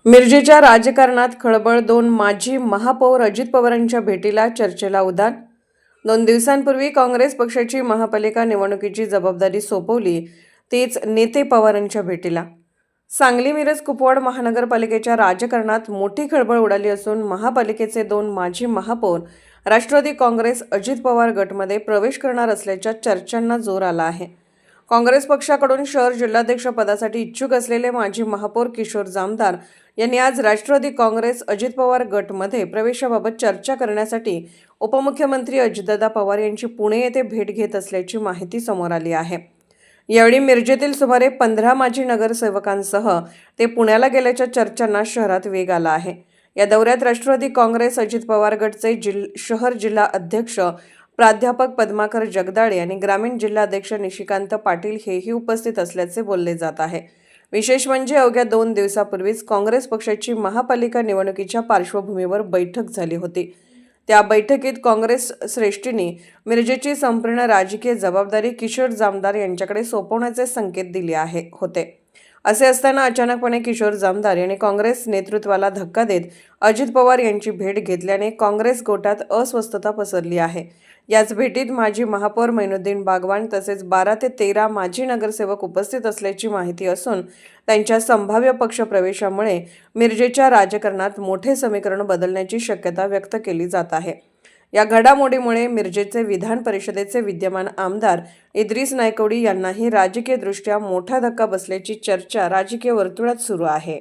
मिरजेच्या राजकारणात खळबळ, 2 माजी महापौर अजित पवारांच्या भेटीला चर्चेला उधाण। 2 दिवसांपूर्वी काँग्रेस पक्षाची महापालिका निवडणुकीची जबाबदारी सोपवली तीच नेते पवारांच्या भेटीला। सांगली मिरज कुपवाड महानगरपालिकेच्या राजकारणात मोठी खळबळ उडाली असून महापालिकेचे 2 माजी महापौर राष्ट्रवादी काँग्रेस अजित पवार गटमध्ये प्रवेश करणार असल्याच्या चर्चांना जोर आला आहे। काँग्रेस पक्षाकडून शहर जिल्हाध्यक्ष पदासाठी इच्छुक असलेले माजी महापौर किशोर जामदार यांनी आज राष्ट्रवादी काँग्रेस अजित पवार गटमध्ये प्रवेशाबाबत चर्चा करण्यासाठी उपमुख्यमंत्री अजितदादा पवार यांची पुणे येथे भेट घेत असल्याची माहिती समोर आली आहे। यावेळी मिरजेतील सुमारे 15 माजी नगरसेवकांसह ते पुण्याला गेल्याच्या चर्चांना शहरात वेग आला आहे। या दौऱ्यात राष्ट्रवादी काँग्रेस अजित पवार गटचे शहर जिल्हा अध्यक्ष प्राध्यापक पद्माकर जगदाळे आणि ग्रामीण जिल्हाध्यक्ष निशिकांत पाटील हेही उपस्थित असल्याचे बोलले जात आहे। विशेष म्हणजे अवघ्या 2 दिवसापूर्वीच काँग्रेस पक्षाची महापालिका निवडणुकीच्या पार्श्वभूमीवर बैठक झाली होती। त्या बैठकीत काँग्रेस श्रेष्ठींनी मिरजेची संपूर्ण राजकीय जबाबदारी किशोर जामदार यांच्याकडे सोपवण्याचे संकेत दिले होते। असे असताना अचानकपणे किशोर जामदार यांनी काँग्रेस नेतृत्वाला धक्का देत अजित पवार यांची भेट घेतल्याने काँग्रेस गोटात अस्वस्थता पसरली आहे। याच भेटीत माजी महापौर मैनुद्दीन बागवान तसेच 12 ते 13 माजी नगरसेवक उपस्थित असल्याची माहिती असून त्यांच्या संभाव्य पक्षप्रवेशामुळे मिरजेच्या राजकारणात मोठे समीकरण बदलण्याची शक्यता व्यक्त केली जात आहे। या घडामोडीमुळे मिरजेचे विधान परिषदेचे विद्यमान आमदार इद्रिस नायकवडी यांनाही राजकीयदृष्ट्या मोठा धक्का बसल्याची चर्चा राजकीय वर्तुळात सुरू आहे।